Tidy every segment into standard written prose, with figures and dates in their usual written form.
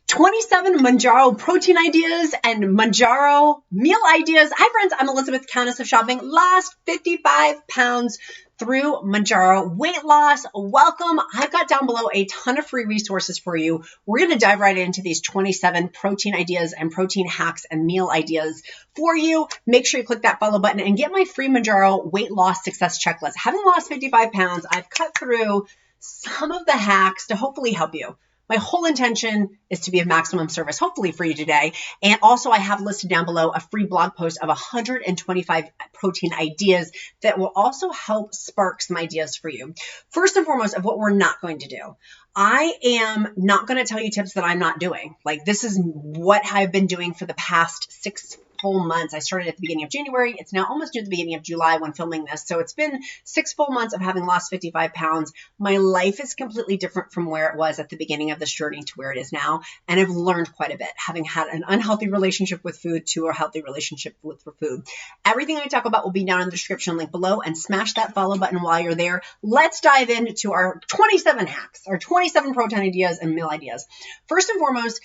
27 Mounjaro protein ideas and Mounjaro meal ideas. Hi friends, I'm Elizabeth, Countess of Shopping. Lost 55 pounds through Mounjaro weight loss. Welcome. I've got down below a ton of free resources for you. We're going to dive right into these 27 protein ideas and protein hacks and meal ideas for you. Make sure you click that follow button and get my free Mounjaro weight loss success checklist. Having lost 55 pounds, I've cut through some of the hacks to hopefully help you. My whole intention is to be of maximum service, hopefully for you today. And also I have listed down below a free blog post of 125 protein ideas that will also help spark some ideas for you. First and foremost, of what we're not going to do. I am not going to tell you tips that I'm not doing. Like, this is what I've been doing for the past 6 full months. I started at the beginning of January. It's now almost near the beginning of July when filming this. So it's been 6 full months of having lost 55 pounds. My life is completely different from where it was at the beginning of this journey to where it is now. And I've learned quite a bit, having had an unhealthy relationship with food to a healthy relationship with food. Everything I talk about will be down in the description link below, and smash that follow button while you're there. Let's dive into our 27 hacks, our 27 protein ideas and meal ideas. First and foremost,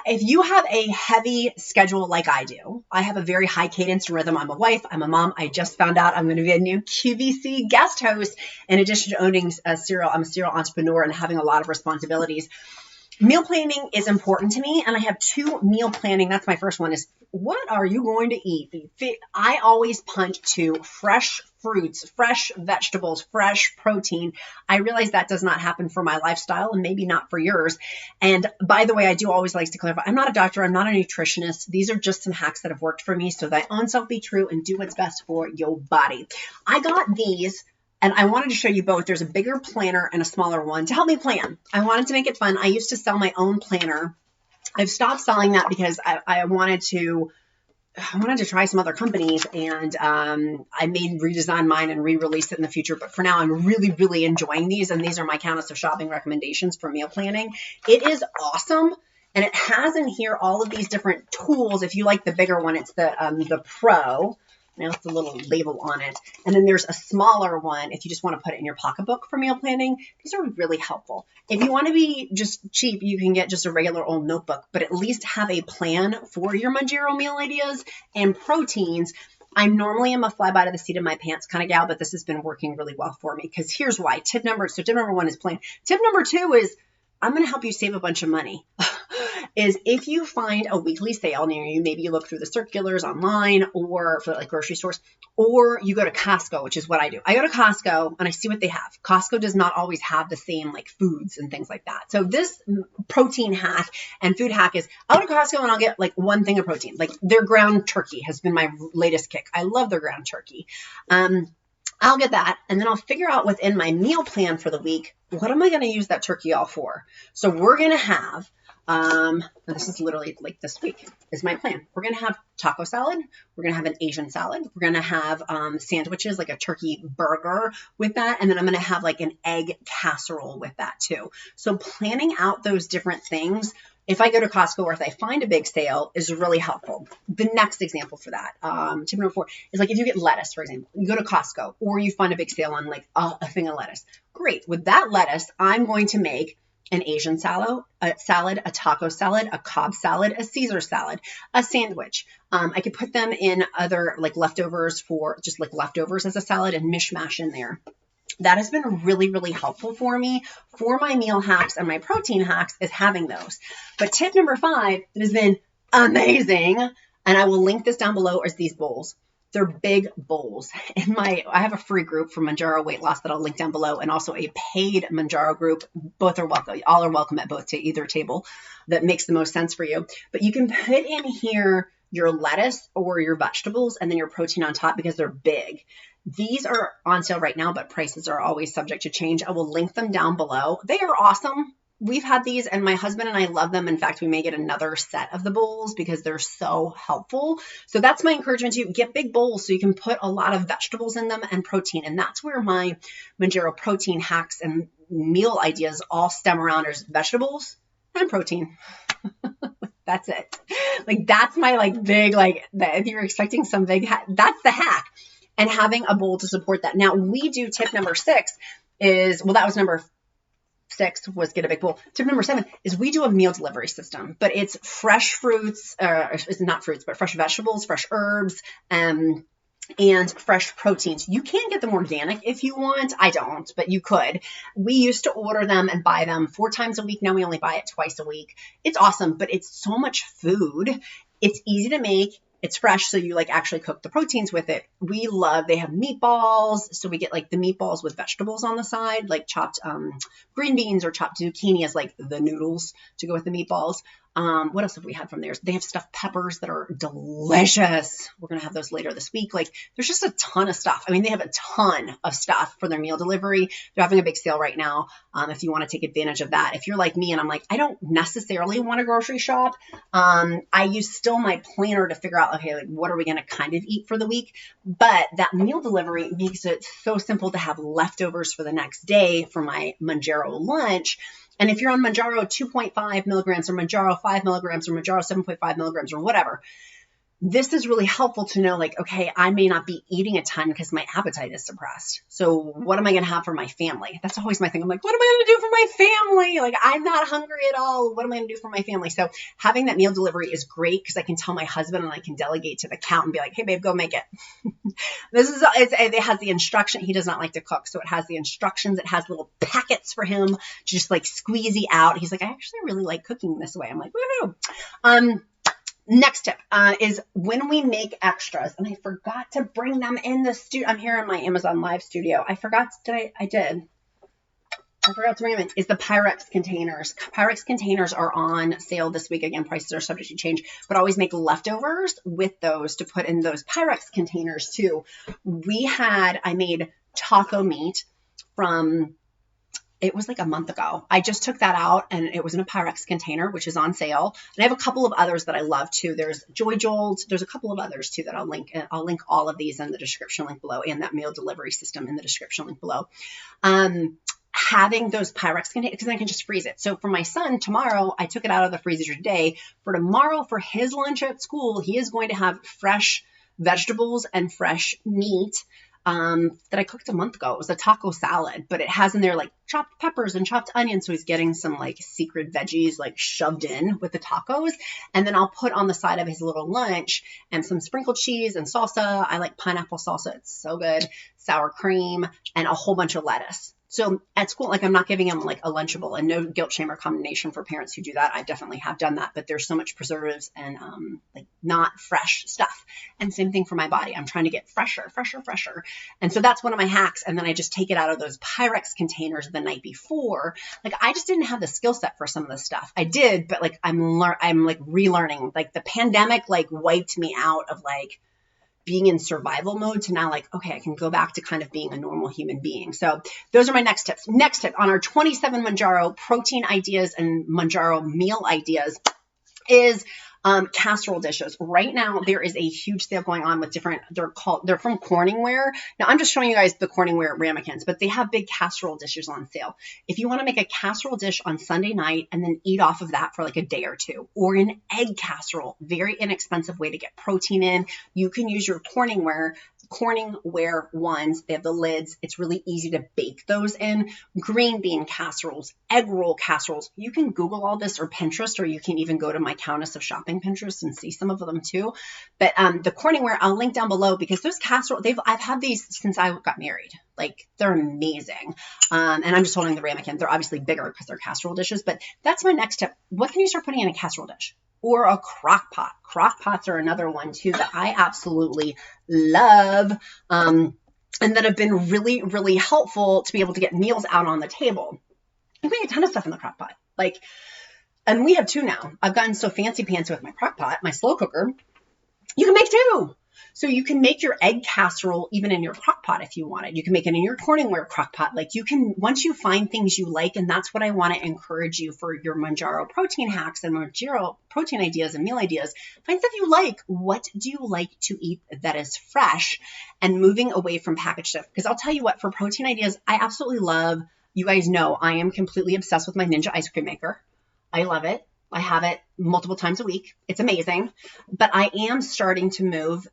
if you have a heavy schedule like I do, I have a very high cadence and rhythm. I'm a wife, I'm a mom. I just found out I'm going to be a new QVC guest host. In addition to owning a serial, I'm a serial entrepreneur and having a lot of responsibilities. Meal planning is important to me, and I have 2 meal planning. That's my first one, is what are you going to eat? I always punt to fresh fruits, fresh vegetables, fresh protein. I realize that does not happen for my lifestyle and maybe not for yours. And by the way, I do always like to clarify, I'm not a doctor. I'm not a nutritionist. These are just some hacks that have worked for me, so thy own self be true and do what's best for your body. I got these, and I wanted to show you both. There's a bigger planner and a smaller one to help me plan. I wanted to make it fun. I used to sell my own planner. I've stopped selling that because I wanted to try some other companies, and I may redesign mine and re-release it in the future. But for now, I'm really, really enjoying these, and these are my Countess of Shopping recommendations for meal planning. It is awesome, and it has in here all of these different tools. If you like the bigger one, it's the Pro. Now it's a little label on it. And then there's a smaller one if you just want to put it in your pocketbook for meal planning. These are really helpful. If you want to be just cheap, you can get just a regular old notebook, but at least have a plan for your Mounjaro meal ideas and proteins. I normally am a fly by the seat of my pants kind of gal, but this has been working really well for me, because here's why. Tip number 1 is plan. Tip number 2 is I'm going to help you save a bunch of money. Is if you find a weekly sale near you, maybe you look through the circulars online or for like grocery stores, or you go to Costco, which is what I do. I go to Costco and I see what they have. Costco does not always have the same like foods and things like that. So this protein hack and food hack is I'll go to Costco and I'll get like one thing of protein. Like their ground turkey has been my latest kick. I love their ground turkey. I'll get that, and then I'll figure out within my meal plan for the week, what am I going to use that turkey all for? So we're going to have, this is literally like this week is my plan. We're going to have taco salad. We're going to have an Asian salad. We're going to have sandwiches, like a turkey burger with that. And then I'm going to have like an egg casserole with that too. So planning out those different things, if I go to Costco or if I find a big sale, is really helpful. The next example for that, tip number 4, is like if you get lettuce, for example, you go to Costco or you find a big sale on like a thing of lettuce. Great. With that lettuce, I'm going to make an Asian salad, a taco salad, a Cobb salad, a Caesar salad, a sandwich. I could put them in other like leftovers for just like leftovers as a salad and mishmash in there. That has been really, really helpful for me for my meal hacks and my protein hacks, is having those. But tip number 5 that has been amazing, and I will link this down below, is these bowls. They're big bowls. I have a free group for Mounjaro weight loss that I'll link down below, and also a paid Mounjaro group. Both are welcome. All are welcome at either table that makes the most sense for you. But you can put in here your lettuce or your vegetables and then your protein on top because they're big. These are on sale right now, but prices are always subject to change. I will link them down below. They are awesome. We've had these, and my husband and I love them. In fact, we may get another set of the bowls because they're so helpful. So that's my encouragement to you. Get big bowls so you can put a lot of vegetables in them and protein. And that's where my Mounjaro protein hacks and meal ideas all stem around, is vegetables and protein. That's it. Like, that's my like big, like, if you're expecting some big, that's the hack. And having a bowl to support that. Now we do tip number 6 is, well, that was number 6 was get a big bowl. Tip number 7 is we do a meal delivery system, but it's fresh fruits, it's not fruits, but fresh vegetables, fresh herbs, and fresh proteins. You can get them organic if you want. I don't, but you could. We used to order them and buy them 4 times a week. Now we only buy it twice a week. It's awesome, but it's so much food. It's easy to make. It's fresh, so you like actually cook the proteins with it. They have meatballs, so we get like the meatballs with vegetables on the side, like chopped green beans or chopped zucchini as like the noodles to go with the meatballs. What else have we had from theirs? They have stuffed peppers that are delicious. We're going to have those later this week. Like there's just a ton of stuff. I mean, they have a ton of stuff for their meal delivery. They're having a big sale right now. If you want to take advantage of that, if you're like me and I'm like, I don't necessarily want to grocery shop. I use still my planner to figure out, okay, like what are we going to kind of eat for the week? But that meal delivery makes it so simple to have leftovers for the next day for my Mounjaro lunch. And if you're on Mounjaro 2.5 milligrams or Mounjaro 5 milligrams or Mounjaro 7.5 milligrams or whatever, this is really helpful to know, like, okay, I may not be eating a ton because my appetite is suppressed. So what am I going to have for my family? That's always my thing. I'm like, what am I going to do for my family? Like, I'm not hungry at all. What am I going to do for my family? So having that meal delivery is great because I can tell my husband and I can delegate to the count and be like, hey, babe, go make it. It has the instruction. He does not like to cook. So it has the instructions. It has little packets for him to just like squeezy out. He's like, I actually really like cooking this way. I'm like, woohoo. Next tip is when we make extras, and I forgot to bring them in the studio. I'm here in my Amazon Live studio. I forgot to bring them in, is the Pyrex containers. Pyrex containers are on sale this week. Again, prices are subject to change, but always make leftovers with those to put in those Pyrex containers too. I made taco meat from, it was like a month ago. I just took that out and it was in a Pyrex container, which is on sale. And I have a couple of others that I love too. There's Joy Jolt. There's a couple of others too that I'll link. I'll link all of these in the description link below and that meal delivery system in the description link below. Having those Pyrex containers, because I can just freeze it. So for my son tomorrow, I took it out of the freezer today. For tomorrow, for his lunch at school, he is going to have fresh vegetables and fresh meat that I cooked a month ago. It was a taco salad, but it has in there like chopped peppers and chopped onions. So he's getting some like secret veggies like shoved in with the tacos. And then I'll put on the side of his little lunch and some sprinkled cheese and salsa. I like pineapple salsa. It's so good. Sour cream and a whole bunch of lettuce. So at school, like I'm not giving them like a Lunchable, and no guilt, shame, or condemnation for parents who do that. I definitely have done that, but there's so much preservatives and like not fresh stuff. And same thing for my body. I'm trying to get fresher. And so that's one of my hacks. And then I just take it out of those Pyrex containers the night before. Like I just didn't have the skill set for some of this stuff. I did, but like I'm like relearning. Like the pandemic like wiped me out of like being in survival mode to now like, okay, I can go back to kind of being a normal human being. So those are my next tips. Next tip on our 27 Mounjaro protein ideas and Mounjaro meal ideas is casserole dishes. Right now, there is a huge sale going on with different, they're from Corningware. Now, I'm just showing you guys the Corningware ramekins, but they have big casserole dishes on sale. If you want to make a casserole dish on Sunday night and then eat off of that for like a day or two, or an egg casserole, very inexpensive way to get protein in, you can use your Corningware ones. They have the lids. It's really easy to bake those in. Green bean casseroles, egg roll casseroles. You can Google all this or Pinterest, or you can even go to my Countess of Shopping Pinterest and see some of them too. But the Corningware, I'll link down below because those casseroles, I've had these since I got married. Like they're amazing. And I'm just holding the ramekin. They're obviously bigger because they're casserole dishes, but that's my next tip. What can you start putting in a casserole dish? Or a crock pot. Crock pots are another one too that I absolutely love and that have been really, really helpful to be able to get meals out on the table. You can make a ton of stuff in the crock pot. Like, and we have two now. I've gotten so fancy pants with my crock pot, my slow cooker. You can make two. So you can make your egg casserole even in your crock pot if you want it. You can make it in your Corningware crock pot. Like you can, once you find things you like, and that's what I want to encourage you for your Mounjaro protein hacks and Mounjaro protein ideas and meal ideas. Find stuff you like. What do you like to eat that is fresh, and moving away from packaged stuff? Because I'll tell you what, for protein ideas, I absolutely love, you guys know, I am completely obsessed with my Ninja ice cream maker. I love it. I have it multiple times a week. It's amazing. But I am starting to move,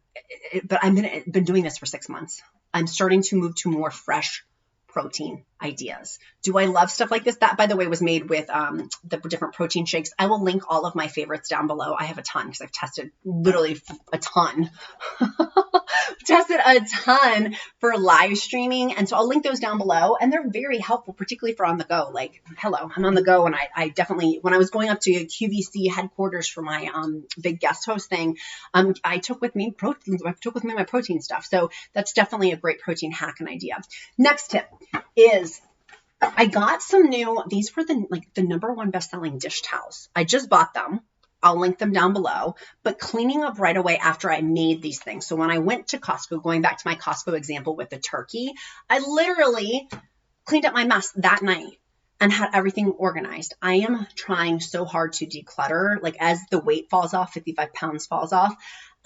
but I've been doing this for 6 months. I'm starting to move to more fresh protein ideas. Do I love stuff like this? That, by the way, was made with the different protein shakes. I will link all of my favorites down below. I have a ton because I've tested literally a ton. Tested a ton for live streaming. And so I'll link those down below. And they're very helpful, particularly for on the go. Like, hello, I'm on the go. And I definitely, when I was going up to QVC headquarters for my big guest host thing, I took with me my protein stuff. So that's definitely a great protein hack and idea. Next tip is I got some new, these were the #1 best-selling dish towels. I just bought them. I'll link them down below, but cleaning up right away after I made these things. So when I went to Costco, going back to my Costco example with the turkey, I literally cleaned up my mess that night and had everything organized. I am trying so hard to declutter. Like as the weight falls off, 55 pounds falls off,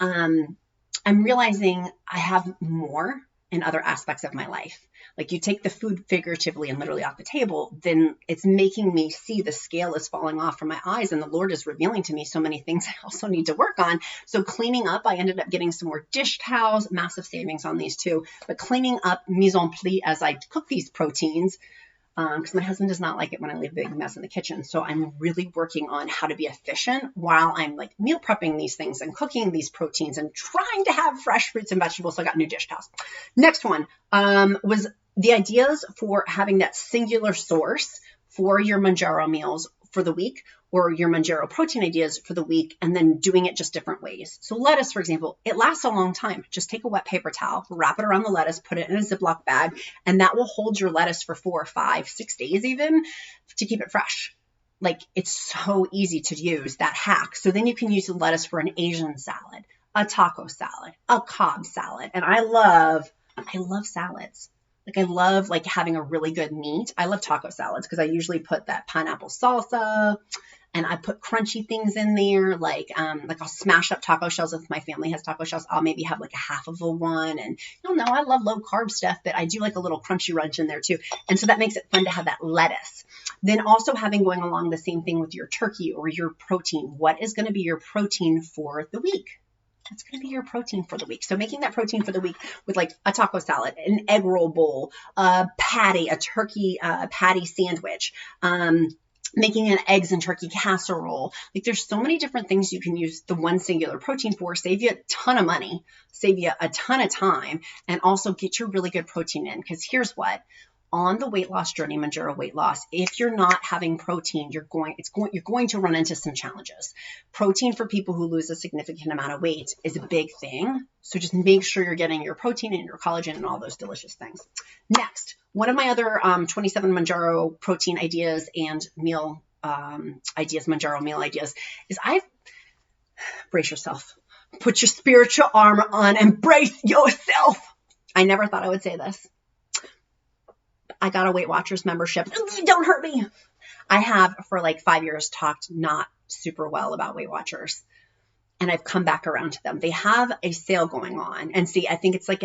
I'm realizing I have more in other aspects of my life. Like you take the food figuratively and literally off the table, then it's making me see the scale is falling off from my eyes, and the Lord is revealing to me so many things I also need to work on. So cleaning up, I ended up getting some more dish towels, massive savings on these too, but cleaning up mise en plie as I cook these proteins, because my husband does not like it when I leave a big mess in the kitchen. So I'm really working on how to be efficient while I'm like meal prepping these things and cooking these proteins and trying to have fresh fruits and vegetables. So I got new dish towels. Next one was the ideas for having that singular source for your Mounjaro meals for the week, or your Mounjaro protein ideas for the week, and then doing it just different ways. So lettuce, for example, it lasts a long time. Just take a wet paper towel, wrap it around the lettuce, put it in a Ziploc bag, and that will hold your lettuce for 4, 5, 6 days even to keep it fresh. Like it's so easy to use that hack. So then you can use the lettuce for an Asian salad, a taco salad, a Cobb salad. And I love salads. Like I love like having a really good meat. I love taco salads because I usually put that pineapple salsa and I put crunchy things in there. Like I'll smash up taco shells. If my family has taco shells, I'll maybe have like a half of a one. And you'll know I love low carb stuff, but I do like a little crunchy crunch in there too. And so that makes it fun to have that lettuce. Then also having going along the same thing with your turkey or your protein. What is going to be your protein for the week? That's going to be your protein for the week. So making that protein for the week with like a taco salad, an egg roll bowl, a patty, a turkey patty sandwich, making an eggs and turkey casserole. Like there's so many different things you can use the one singular protein for, save you a ton of money, save you a ton of time, and also get your really good protein in. Because here's what, on the weight loss journey, Mounjaro weight loss, if you're not having protein, you're going to run into some challenges. Protein for people who lose a significant amount of weight is a big thing. So just make sure you're getting your protein and your collagen and all those delicious things. Next, one of my other 27 Mounjaro protein ideas and meal ideas, Mounjaro meal ideas, is brace yourself. Put your spiritual armor on and brace yourself. I never thought I would say this. I got a Weight Watchers membership. Don't hurt me. I have for like 5 years talked not super well about Weight Watchers, and I've come back around to them. They have a sale going on, and see, I think it's like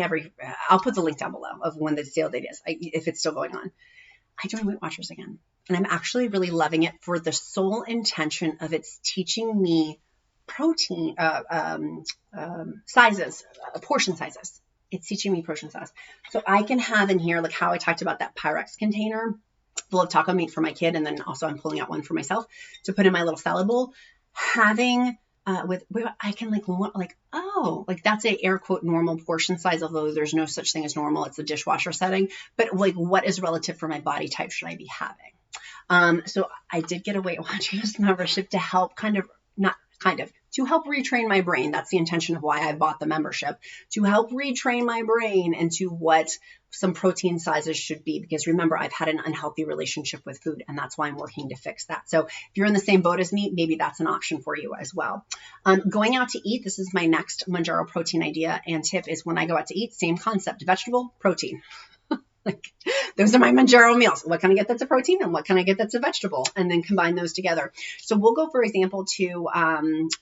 I'll put the link down below of when the sale date is, if it's still going on. I joined Weight Watchers again, and I'm actually really loving it for the sole intention of it's teaching me protein sizes, portion sizes. It's teaching me portion size. So I can have in here, like how I talked about that Pyrex container full of taco meat for my kid. And then also I'm pulling out one for myself to put in my little salad bowl. Having I can like that's a air quote normal portion size, although there's no such thing as normal. It's a dishwasher setting. But like what is relative for my body type should I be having? So I did get a Weight Watchers membership to help to help retrain my brain. That's the intention of why I bought the membership, to help retrain my brain into what some protein sizes should be. Because remember, I've had an unhealthy relationship with food, and that's why I'm working to fix that. So if you're in the same boat as me, maybe that's an option for you as well. Going out to eat, this is my next Mounjaro protein idea and tip, is when I go out to eat, same concept, vegetable, protein. Like those are my Mounjaro meals. What can I get that's a protein and what can I get that's a vegetable? And then combine those together. So we'll go, for example, to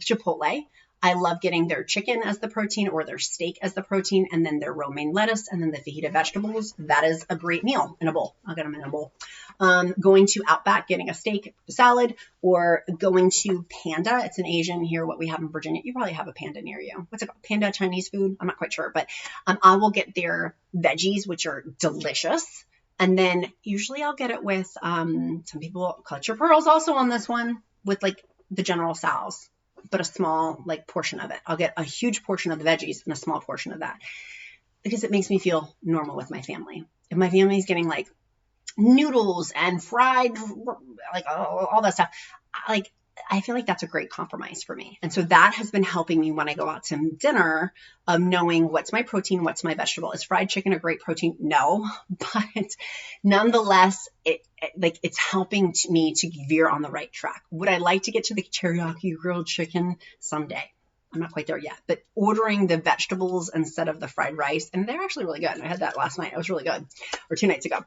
Chipotle. I love getting their chicken as the protein or their steak as the protein, and then their romaine lettuce and then the fajita vegetables. That is a great meal in a bowl. I'll get them in a bowl. Going to Outback, getting a steak salad, or going to Panda. It's an Asian here, what we have in Virginia. You probably have a Panda near you. What's it called? Panda Chinese food? I'm not quite sure, but I will get their veggies, which are delicious. And then usually I'll get it with, some people cut your pearls also on this one with like the General Tso's, but a small like portion of it. I'll get a huge portion of the veggies and a small portion of that because it makes me feel normal with my family. If my family is getting like noodles and fried, like all that stuff, like I feel like that's a great compromise for me. And so that has been helping me when I go out to dinner, knowing what's my protein, what's my vegetable. Is fried chicken a great protein? No, but nonetheless, it's helping me to veer on the right track. Would I like to get to the teriyaki grilled chicken someday? I'm not quite there yet, but ordering the vegetables instead of the fried rice, and they're actually really good. I had that last night. It was really good, or 2 nights ago.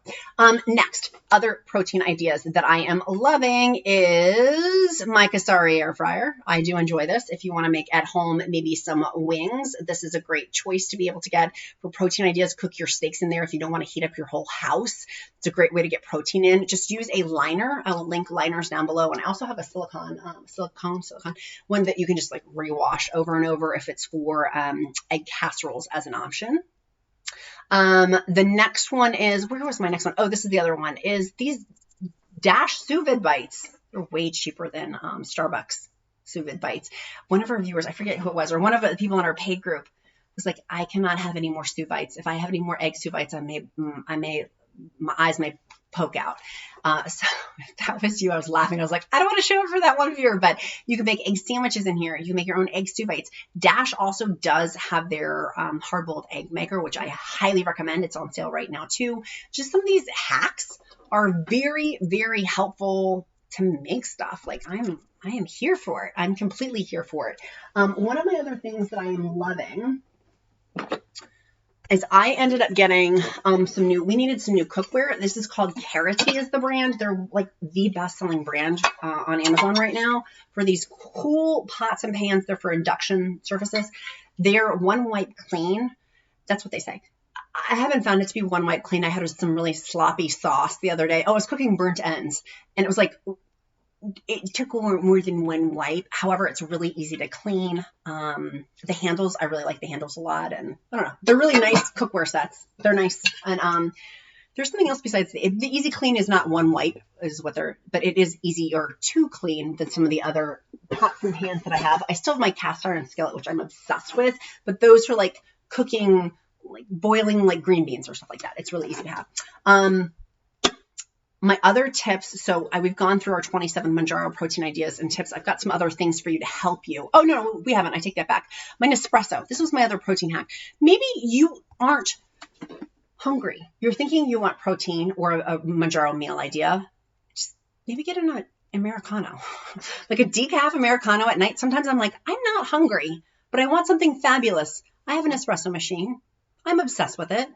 Next, other protein ideas that I am loving is my Cosori Air Fryer. I do enjoy this. If you want to make at home maybe some wings, this is a great choice to be able to get for protein ideas. Cook your steaks in there if you don't want to heat up your whole house. It's a great way to get protein in. Just use a liner. I will link liners down below, and I also have a silicone one that you can just like rewash over and over if it's for egg casseroles as an option. The next one is, where was my next one? Oh, this is the other one, is these Dash sous vide bites. They're way cheaper than Starbucks sous vide bites. One of our viewers, I forget who it was, or one of the people in our paid group was like, I cannot have any more sous bites. If I have any more egg sous bites, my eyes may poke out. So if that was you, I was laughing. I was like, I don't want to show it for that one viewer, but you can make egg sandwiches in here. You can make your own egg stew bites. Dash also does have their hard-boiled egg maker, which I highly recommend. It's on sale right now too. Just some of these hacks are very, very helpful to make stuff. Like I am here for it. I'm completely here for it. One of my other things that I am loving is I ended up getting we needed some new cookware. This is called Carote is the brand. They're like the best-selling brand on Amazon right now for these cool pots and pans. They're for induction surfaces. They're one wipe clean. That's what they say. I haven't found it to be one wipe clean. I had some really sloppy sauce the other day. Oh, I was cooking burnt ends, and it was like, it took more than one wipe. However, it's really easy to clean. The handles, I really like the handles a lot. And I don't know, they're really nice cookware sets. They're nice. And there's something else besides the easy clean is not one wipe is what but it is easier to clean than some of the other pots and pans that I have. I still have my cast iron skillet, which I'm obsessed with, but those for like cooking, like boiling like green beans or stuff like that. It's really easy to have. My other tips, so we've gone through our 27 Mounjaro protein ideas and tips. I've got some other things for you to help you. Oh, no, we haven't. I take that back. My Nespresso. This was my other protein hack. Maybe you aren't hungry. You're thinking you want protein or a Mounjaro meal idea. Just maybe get an Americano, like a decaf Americano at night. Sometimes I'm like, I'm not hungry, but I want something fabulous. I have an espresso machine. I'm obsessed with it.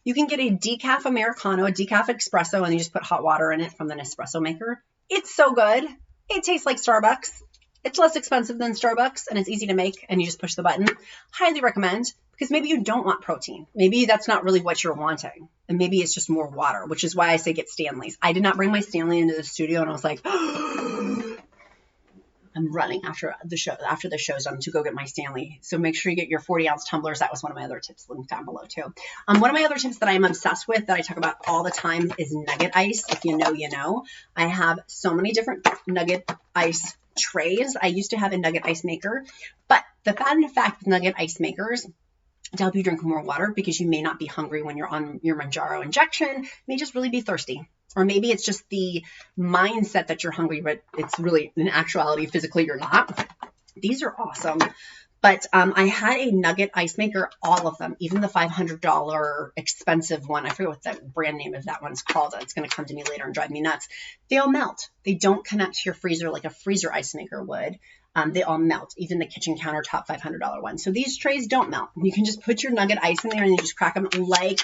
You can get a decaf Americano, a decaf espresso, and you just put hot water in it from the Nespresso maker. It's so good. It tastes like Starbucks. It's less expensive than Starbucks, and it's easy to make, and you just push the button. Highly recommend, because maybe you don't want protein. Maybe that's not really what you're wanting, and maybe it's just more water, which is why I say get Stanley's. I did not bring my Stanley into the studio, and I was like, I'm running after the show's done to go get my Stanley. So make sure you get your 40-ounce tumblers. That was one of my other tips linked down below too. One of my other tips that I am obsessed with that I talk about all the time is Nugget Ice. If you know, you know. I have so many different Nugget Ice trays. I used to have a Nugget Ice maker, but the fun fact with Nugget Ice makers, to help you drink more water, because you may not be hungry when you're on your Mounjaro injection, you may just really be thirsty. Or maybe it's just the mindset that you're hungry, but it's really, in actuality, physically you're not. These are awesome. But I had a Nugget Ice maker, all of them, even the $500 expensive one. I forget what the brand name of that one's called. It's going to come to me later and drive me nuts. They all melt. They don't connect to your freezer like a freezer ice maker would. They all melt, even the kitchen countertop $500 one. So these trays don't melt. You can just put your Nugget Ice in there and you just crack them like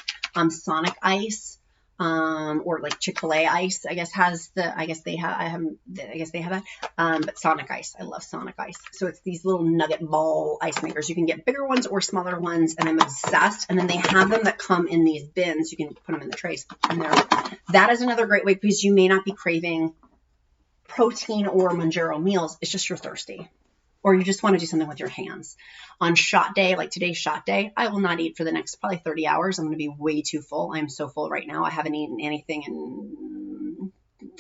Sonic Ice. Or like Chick-fil-A ice, I guess they have that. But Sonic Ice, I love Sonic Ice. So it's these little nugget ball ice makers. You can get bigger ones or smaller ones, and I'm obsessed. And then they have them that come in these bins. You can put them in the trays. And that is another great way, because you may not be craving protein or Mounjaro meals. It's just you're thirsty. or you just want to do something with your hands. On shot day, like today's shot day, I will not eat for the next probably 30 hours. I'm going to be way too full. I'm so full right now. I haven't eaten anything in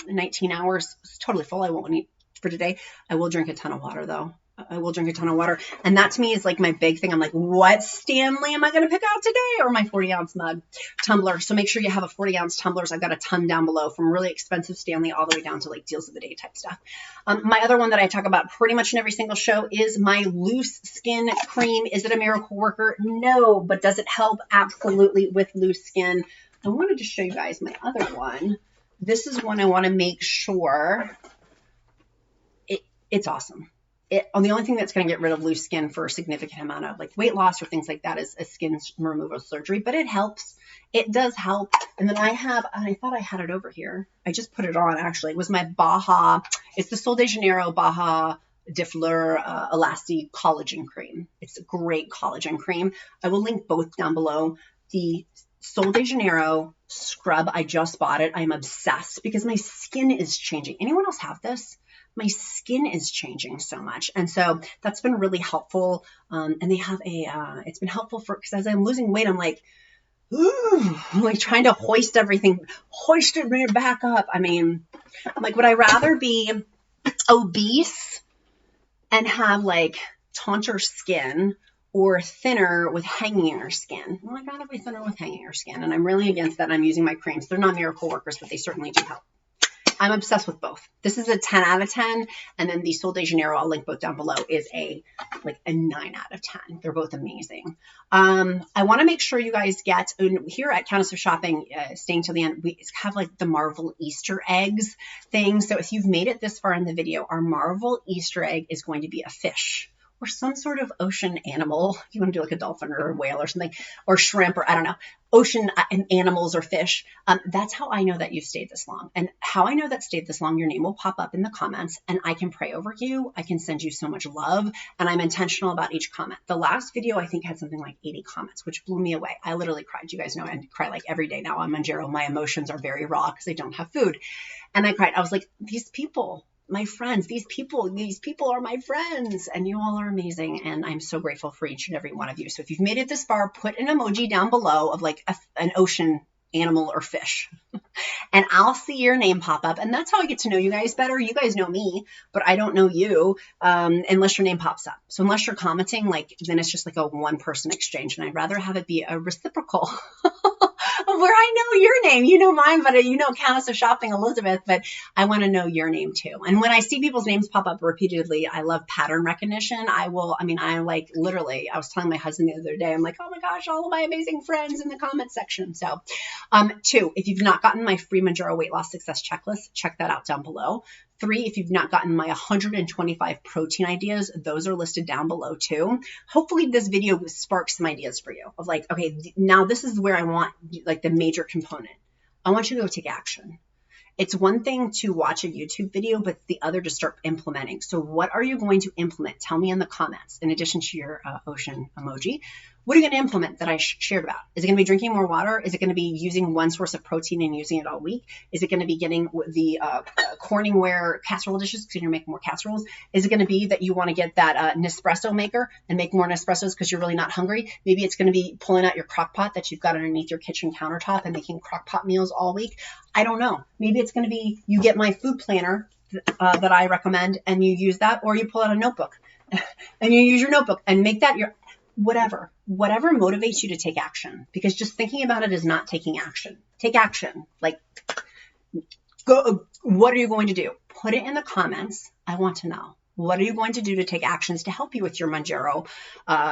19 hours. It's totally full. I won't eat for today. I will drink a ton of water though. I will drink a ton of water. And that to me is like my big thing. I'm like, what Stanley am I going to pick out today? Or my 40-ounce mug tumbler. So make sure you have a 40-ounce tumblers. I've got a ton down below, from really expensive Stanley all the way down to like deals of the day type stuff. My other one that I talk about pretty much in every single show is my loose skin cream. Is it a miracle worker? No. But does it help? Absolutely, with loose skin. I wanted to show you guys my other one. This is one I want to make sure it's awesome. The only thing that's going to get rid of loose skin for a significant amount of like weight loss or things like that is a skin removal surgery, but it helps. It does help. And then I thought I had it over here. I just put it on actually. It was my Baja. It's the Sol de Janeiro Baja de Fleur Elasti Collagen Cream. It's a great collagen cream. I will link both down below. The Sol de Janeiro scrub, I just bought it. I'm obsessed because my skin is changing. Anyone else have this? My skin is changing so much. And so that's been really helpful. And they have it's been helpful because as I'm losing weight, I'm like, ooh, I'm like trying to hoist it back up. I mean, I'm like, would I rather be obese and have like taunter skin or thinner with hangier skin? Well, I'd rather be thinner with hangier skin. And I'm really against that. I'm using my creams. They're not miracle workers, but they certainly do help. I'm obsessed with both. This is a 10 out of 10. And then the Sol de Janeiro, I'll link both down below, is a 9 out of 10. They're both amazing. I want to make sure you guys get, here at Countess of Shopping, staying till the end, we have like the Marvel Easter eggs thing. So if you've made it this far in the video, our Marvel Easter egg is going to be a fish or some sort of ocean animal. If you want to do like a dolphin or a whale or something, or shrimp, or I don't know, ocean animals or fish. That's how I know that you've stayed this long. And how I know that stayed this long, your name will pop up in the comments and I can pray over you. I can send you so much love, and I'm intentional about each comment. The last video, I think, had something like 80 comments, which blew me away. I literally cried. You guys know I cry like every day now on Mounjaro. My emotions are very raw because I don't have food. And I cried. I was like, these people, my friends, these people are my friends, and you all are amazing. And I'm so grateful for each and every one of you. So if you've made it this far, put an emoji down below of like an ocean animal or fish, and I'll see your name pop up. And that's how I get to know you guys better. You guys know me, but I don't know you unless your name pops up. So unless you're commenting, then it's just like a one-person exchange. And I'd rather have it be a reciprocal where I know your name. You know mine, but you know Countess of Shopping Elizabeth, but I want to know your name too. And when I see people's names pop up repeatedly, I love pattern recognition. I like literally, I was telling my husband the other day, I'm like, oh my gosh, all of my amazing friends in the comment section. So 2, if you've not gotten my free Mounjaro weight loss success checklist, check that out down below. 3, if you've not gotten my 125 protein ideas, those are listed down below too. Hopefully this video sparks some ideas for you of like, okay, now this is where I want like the major component. I want you to go take action. It's one thing to watch a YouTube video, but the other to start implementing. So what are you going to implement? Tell me in the comments, in addition to your ocean emoji. What are you going to implement that I shared about? Is it going to be drinking more water? Is it going to be using one source of protein and using it all week? Is it going to be getting the Corningware casserole dishes because you're making more casseroles? Is it going to be that you want to get that Nespresso maker and make more Nespressos because you're really not hungry? Maybe it's going to be pulling out your Crockpot that you've got underneath your kitchen countertop and making Crockpot meals all week. I don't know. Maybe it's going to be you get my food planner that I recommend and you use that, or you pull out a notebook and you use your notebook and make that your whatever motivates you to take action, because just thinking about it is not taking action. Take action. Like, go. What are you going to do? Put it in the comments. I want to know. What are you going to do to take actions to help you with your Mounjaro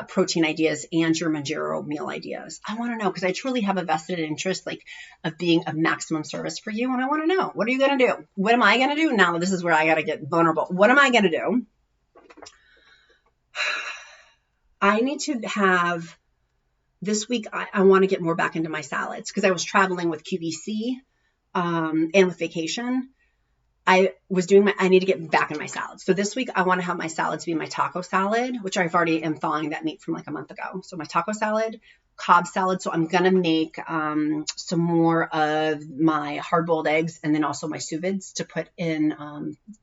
protein ideas and your Mounjaro meal ideas? I want to know, because I truly have a vested interest of being of maximum service for you. And I want to know, what are you going to do? What am I going to do? Now, this is where I got to get vulnerable. What am I going to do? I need to have, this week, I want to get more back into my salads because I was traveling with QVC and with vacation. I need to get back in my salads. So this week I want to have my salads be my taco salad, which I've already am thawing that meat from like a month ago. So my taco salad, Cobb salad. So I'm going to make some more of my hard-boiled eggs and then also my sous vides to put in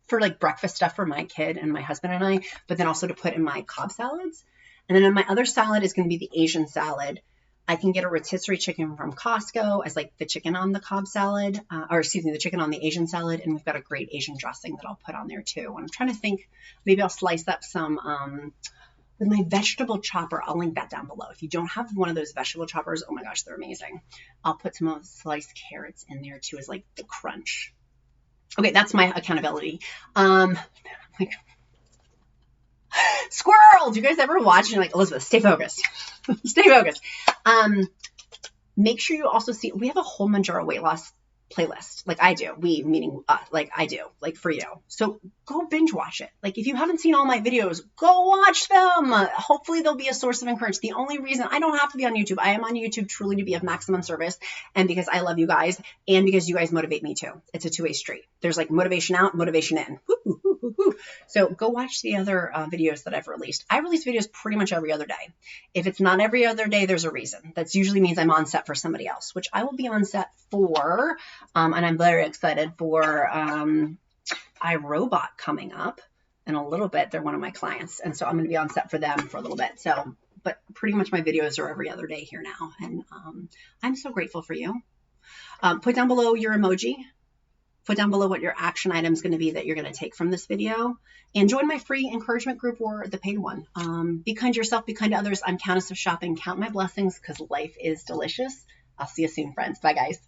for like breakfast stuff for my kid and my husband and I, but then also to put in my Cobb salads. And then my other salad is going to be the Asian salad. I can get a rotisserie chicken from Costco as like the chicken on the Cobb salad, the chicken on the Asian salad. And we've got a great Asian dressing that I'll put on there too. And I'm trying to think, maybe I'll slice up some with my vegetable chopper. I'll link that down below. If you don't have one of those vegetable choppers, oh my gosh, they're amazing. I'll put some of those sliced carrots in there too as like the crunch. Okay, that's my accountability. Squirrel! Do you guys ever watch and you're like, Elizabeth, stay focused. Stay focused. Make sure you also see, we have a whole Mounjaro weight loss playlist. Like I do. We, meaning like I do, like for you. So go binge watch it. Like if you haven't seen all my videos, go watch them. Hopefully they'll be a source of encouragement. The only reason I don't have to be on YouTube, I am on YouTube truly to be of maximum service and because I love you guys and because you guys motivate me too. It's a two-way street. There's like motivation out, motivation in. Woo, woo, woo, woo. So go watch the other videos that I've released. I release videos pretty much every other day. If it's not every other day, there's a reason. That usually means I'm on set for somebody else, which I will be on set for. And I'm very excited for iRobot coming up in a little bit. They're one of my clients. And so I'm going to be on set for them for a little bit. So, but pretty much my videos are every other day here now. And I'm so grateful for you. Put down below your emoji. Put down below what your action item is going to be that you're going to take from this video. And join my free encouragement group or the paid one. Be kind to yourself. Be kind to others. I'm Countess of Shopping. Count my blessings because life is delicious. I'll see you soon, friends. Bye, guys.